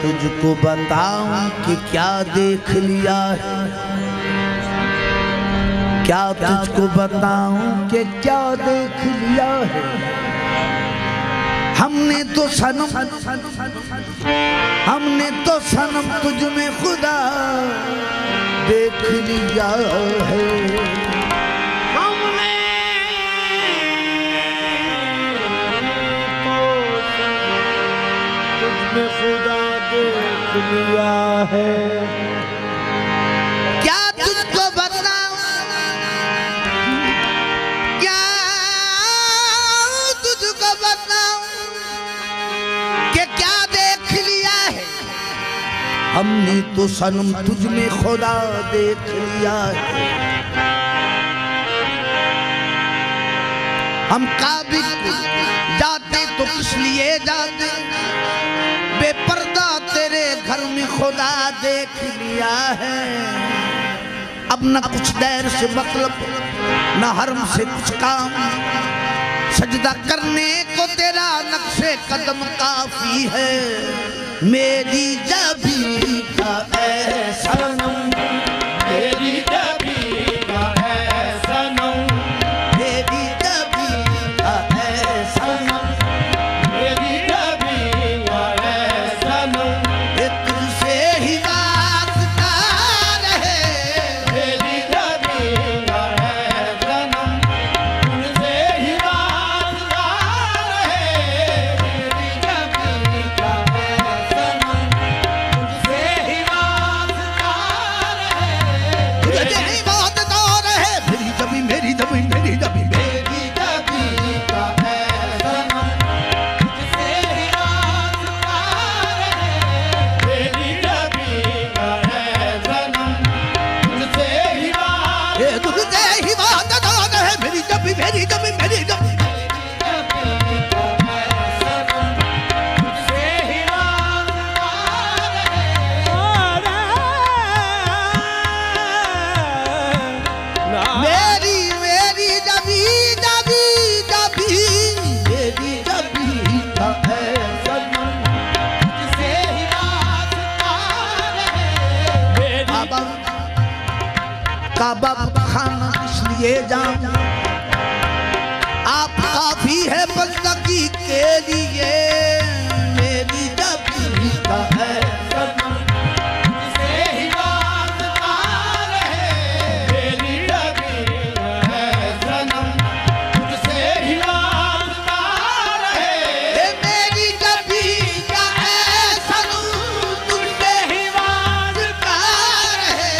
तुझको बताऊं कि क्या देख लिया है, क्या तुझको बताऊं कि क्या देख लिया है। हमने तो सनम तुझ में खुदा देख लिया है। खुदा देख लिया है। क्या तुझको बताऊं, क्या तुझको बताऊं कि क्या देख लिया है। हमने तो सनम तुझ में खुदा देख लिया है। हम काबिल जाते तो किस लिए जाते, बेपर्दा तेरे घर में खुदा देख लिया है। अब न कुछ देर से मतलब न हरम से कुछ काम, सजदा करने को तेरा नक्शे कदम काफी है। मेरी जबी का ऐ सनम, मेरी जबी का ऐ सनम, मेरी जबी का ऐ सनम, मेरी जबी का ऐ सनम, ये तुझसे ही वास्ता रहे। मेरी जबी का ऐ सनम, तुझसे ही वास्ता रहे। मेरी जबी का ऐ सनम, तुझसे ही वास्ता रहे। तुझसे ही वास्ता रहे। मेरी जबी, मेरी जबी, मेरी जबी, मेरी जबी का ऐ सनम, तुझसे ही वास्ता रहे। मेरी जबी का ऐ सनम, तुझसे ही वास्ता, तुझसे ही वास्ता रहे। मेरी जबी, मेरी जबी, मेरी जबी, मेरी मेरी जबी जबी जबी, मेरी जबी का ऐ सनम, तुझसे ही वास्ता रहे। काबा खाना इसलिए जाऊं, आप काफी है बंदगी के लिए। मेरी जबी का ऐ सनम, तुझसे ही वास्ता रहे। मेरी जबी का ऐ सनम, तुझसे ही वास्ता रहे। मेरी जबी का ऐ सनम, तुझसे ही वास्ता रहे।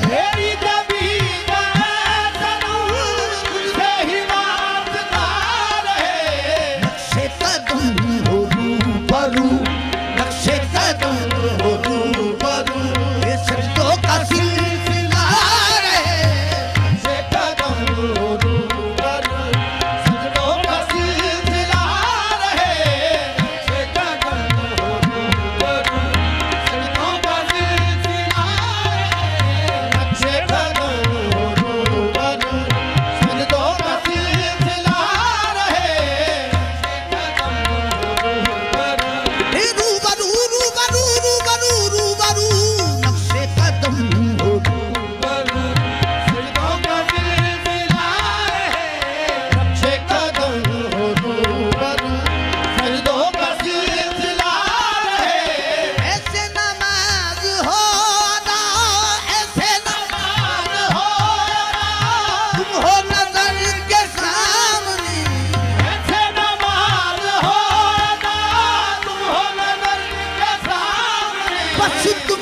मेरी जबी का ऐ सनम, तुझसे ही वास्ता रहे। नक्शे कदम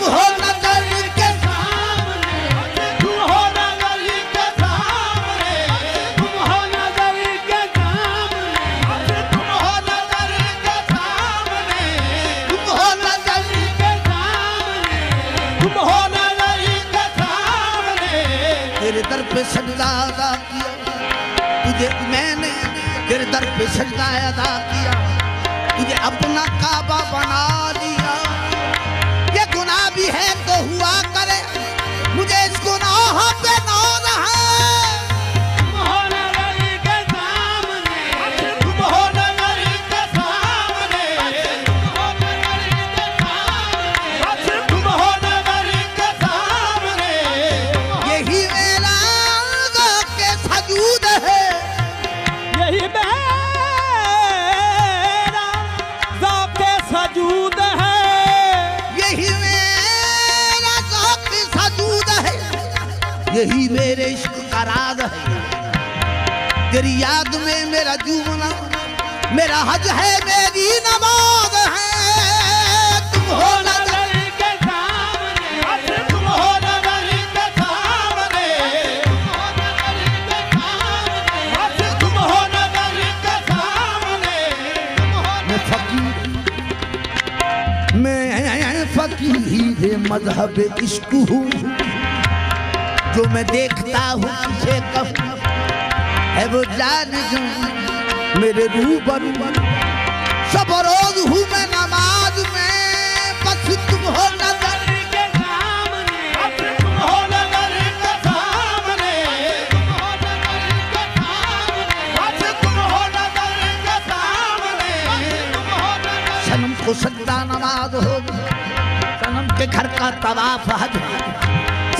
हो नजर के सामने, तुम हो नजर के सामने, तुम हो नजर के सामने, तुम हो नजर के सामने, तुम हो नजर के सामने, तुम हो नजर के सामने। तेरे दर पे सजदा अदा किया, तुझे मैंने तेरे दर पे सजदा अदा किया, तुझे अपना काबा बना लिया। ये गुनाह भी है तो हुआ करे, मुझे इस गुनाह पे नाज है। तुम हो नजर के सामने, तुम हो नजर के सामने, तुम हो नजर के सामने, तुम हो नजर के सामने। यही मेरा के सजूद है, यही मेरा ज़ौक़-ए सजूद है, यही मेरा ज़ौक़ सजूद है, यही मेरे इश्क का राज है। तेरी याद में मेरा जूमना, मेरा हज है, मेरी नमाज है। तुम हो नजर के सामने, तुम हो नजर के सामने, तुम हो नजर के सामने। मैं फकीर, मैं फकीर मजहब इश्क हूँ, जो मैं देखता हूँ तुझे कहूँ है वो जान जो मेरे रूबरू। सब रोज हूँ मैं नमाज में, बस तुम हो नजर के सामने, तुम हो नजर के सामने, तुम हो नजर के सामने, तुम हो नजर के सामने, तुम हो नजर। सनम को सजदा नमाज हो, सनम के घर का तवाफ हज,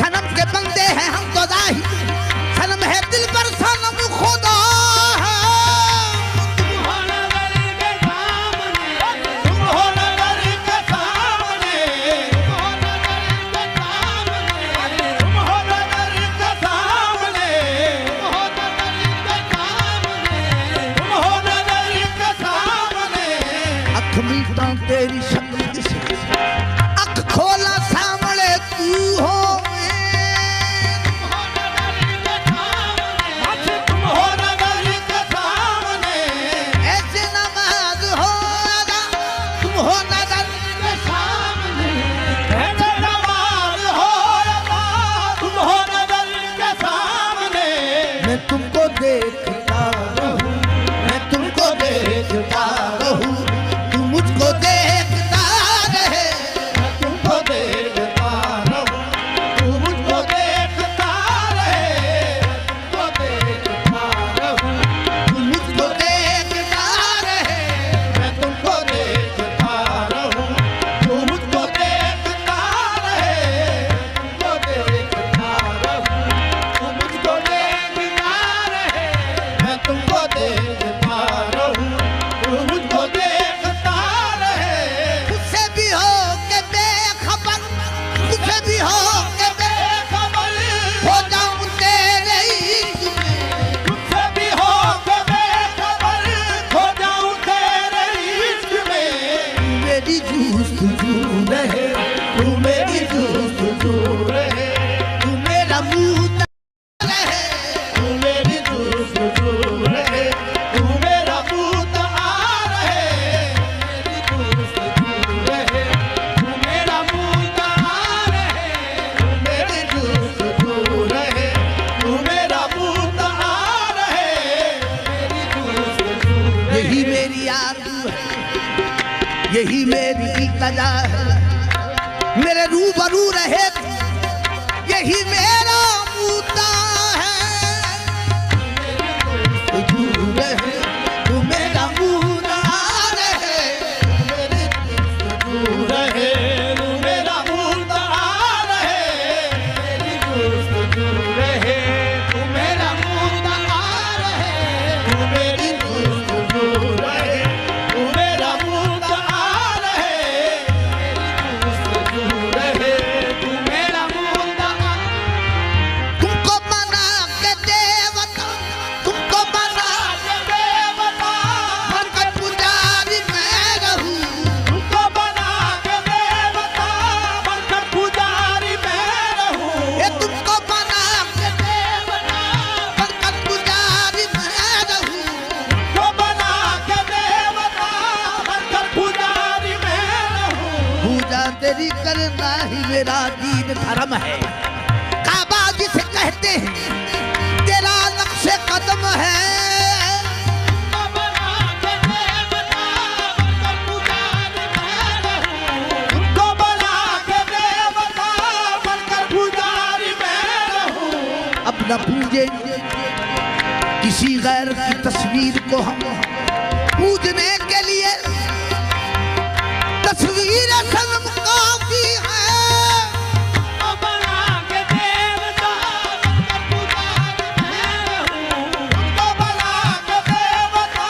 सनम के बंदे हैं हम तो जाहिर, सनम है दिल पर सनम खुदा है। तुम हो नजर के सामने, तुम हो नजर के सामने, तुम हो नजर के सामने, तुम हो नजर के सामने, तुम हो नजर के सामने, तुम हो नजर के सामने। अख मीटा तेरी शक्ल से, अख खोला सामने तू हो तुम हो नजर के सामने, ऐसे नमाज हो अदा, तुम हो नजर के सामने, ऐसे नमाज हो अदा, तुम हो नजर के सामने। मैं तुमको देखता रहूं, मैं तुमको देखता रहूं, तू मुझको देखता रहे। तुमको देखता रहूं, तू मुझको देखता रहे, तुमको देखता रहूं, तू मुझको देखता रहे। मैं तुमको देखता रहूं, तू मुझको देखता रहे, तुमको देखता रहूं, तू मुझको देखता रहे, मैं तुमको देखता रहूं, तू मुझको देखता रहे। मुझसे भी हो के बेखबर, मुझसे भी हो के बेखबर हो जाऊं तेरे इश्क में। तुझसे भी हो के बेखबर हो जाऊं तेरे इश्क में। तू मेरी जुस्तजू रहे, तू मेरी जुस्तजू रहे, तू मेरा मुँह रहे। तू मेरी जुस्तजू रहे, तू मेरा पूत आ रहे, मेरी जुस्तजू रहे, तू मेरा पूत आ रहे, तू मेरी जुस्तजू रहे, तू मेरा पूत आ रहे, मेरी जुस्तजू रहे। यही मेरी आरज़ू है, यही मेरी इल्तिजा है, मेरे रूबरू रहे, यही मेरा मुद्दा है। तू रहे, तू मेरा मुद्दा रहे। तू रहे, तू मेरा पूत आ रहे, मेरी जुस्तजू रहे, तू मेरा पूत आ रहे, तू मेरी जुस्तजू रहे, तू मेरा पूत आ रहे, मेरी जुस्तजू रहे, तू मेरा पूत आ करना ही मेरा दीन धर्म है। काबा जिसे कहते हैं तेरा नक्शे कदम है। उनको बना के देवता बनकर पुजारी मैं रहूं। अब न पूजे किसी गैर की तस्वीर को हम पूजने के लिए तस्वीर सनम काफी है। बना के देवता बनकर पुजारी मैं रहूं। उनको बना के देवता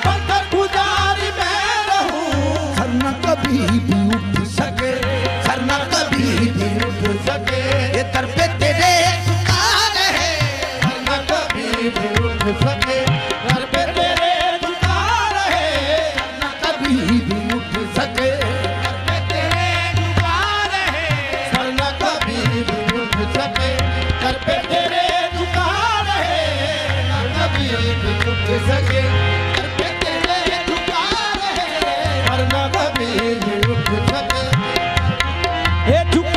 बनकर पुजारी मैं रहूं। सर न कभी भी उठ सके, सर न कभी भी उठ सके ये दर पे तेरे पुकार है। न कभी भी उठ सके घर पे तेरे झुका रहे। न कभी भी उठ सके घर पे तेरे झुका रहे। सर न कभी भी उठ सके घर पे तेरे झुका रहे। न कभी भी उठ सके घर पे तेरे झुका रहे। सर न कभी भी उठ सके हे झुका